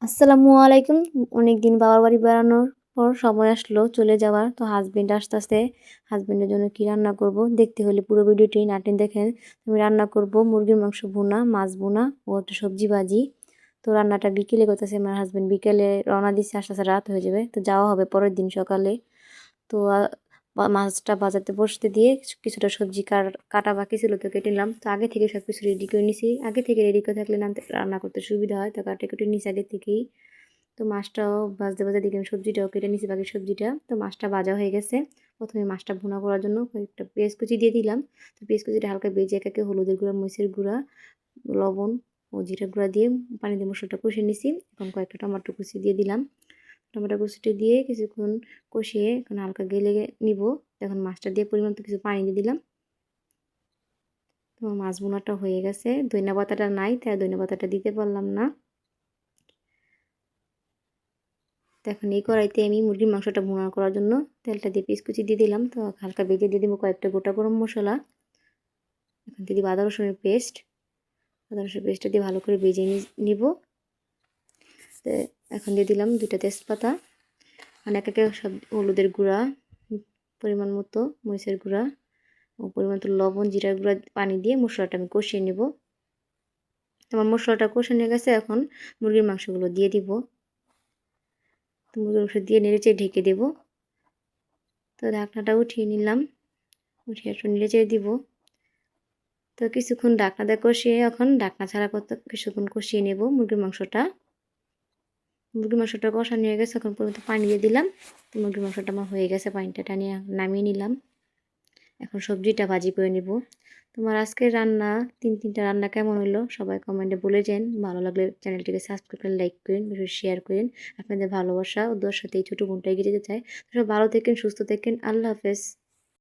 আসসালামু আলাইকুম। অনেকদিন বাবার বাড়ি বেড়ানোর পর সময় আসলো চলে যাওয়ার। তো হাসব্যান্ড আসতেছে। হাসব্যান্ডের জন্য কি রান্না করব দেখতে হলে পুরো ভিডিওটি না টেনে দেখেন। আমি রান্না করব মুরগির মাংস ভুনা, মাছ ভুনা ও একটা সবজি ভাজি। তো রান্নাটা বিকেলে করতেছে আমার হাসব্যান্ড। বিকেলে রওনা দিচ্ছে, আস্তে আস্তে রাত হয়ে যাবে। তো যাওয়া হবে পরের দিন সকালে। তো মাছটা ভাজাতে বসতে দিয়ে কিছুটা সবজি কাটা বাকি ছিল, তো কেটে নিলাম। তো আগে থেকে সব কিছু রেডি করে নিছি। আগে থেকে রেডি করে থাকলে রান্না করতে সুবিধা হয়। তো কাটে কুটে নিছি আগে থেকেই। তো মাছটাও ভাজতে ভাজতে দিকে সবজিটাও কেটে নিছি, বাকি সবজিটা। তো মাছটা ভাজা হয়ে গেছে। প্রথমে মাছটা ভুনা করার জন্য কয়েকটা পেঁয়াজ কুচি দিয়ে দিলাম। তো পেঁয়াজ কুচিটা হালকা ভেজে একে হলুদের গুঁড়া, মরিচের গুঁড়া, লবণ ও জিরা গুঁড়া দিয়ে পানি দিয়ে মশলাটা কষিয়ে নিছি। এখন কয়েকটা টমেটো কুচি দিয়ে দিলাম। টমেটো কুচিটা দিয়ে কিছুক্ষণ কষিয়ে এখন হালকা গেলে নিব। এখন মাছটা দিয়ে পরিমাণ মতো কিছু পানি দিয়ে দিলাম। তোমার মাছ ভুনাটা হয়ে গেছে। ধনিয়া পাতাটা নাই, তাই ধনিয়া পাতাটা দিতে পারলাম না। তো এখন এই কড়াইতে আমি মুরগির মাংসটা ভুনা করার জন্য তেলটা দিয়ে পেঁয়াজ কুচি দিয়ে দিলাম। তো হালকা ভেজে দিয়ে দিব কয়েকটা গোটা গরম মশলা। এখন দিয়ে দিব আদা রসুনের পেস্ট। আদা রসুনের পেস্টটা দিয়ে ভালো করে ভেজে নিব। তো এখন দিয়ে দিলাম 2টা তেজপাতা। মানে একে সব হলুদের গুঁড়া, পরিমাণ মতো মরিচের গুঁড়া ও পরিমাণ মতো লবণ, জিরার গুঁড়া পানি দিয়ে মশলাটা আমি কষিয়ে নেব। আমার মশলাটা কষে নিয়ে গেছে। এখন মুরগির মাংসগুলো দিয়ে দিব। তো মুরগির মাংস দিয়ে নেড়েচে ঢেকে দেব। তো ঢাকনাটা উঠিয়ে নিলাম, উঠিয়ে একটু নেড়েচেড়ে দিব। তো কিছুক্ষণ ঢাকনা দিয়ে কষিয়ে এখন ঢাকনা ছাড়া কিছুক্ষণ কষিয়ে নেব মুরগির মাংসটা। মুরগির মাংসটা কষা নিয়ে গেছে, এখন পর্যন্ত পানি দিয়ে দিলাম। তো মুরগির মাংসটা আমার হয়ে গেছে, পানিটা টানিয়ে নামিয়ে নিলাম। এখন সবজিটা ভাজি করে নিব। তোমার আজকের রান্না 3টা রান্না কেমন হলো সবাই কমেন্টে বলে যান। ভালো লাগলে চ্যানেলটিকে সাবস্ক্রাইব করে লাইক করেন, ভিডিও শেয়ার করেন। আপনাদের ভালোবাসা ও দোয়ার সাথে এই ছোটো বোনটা এগিয়ে যেতে চায়। সবাই ভালো থাকেন, সুস্থ থাকেন। আল্লাহ হাফেজ।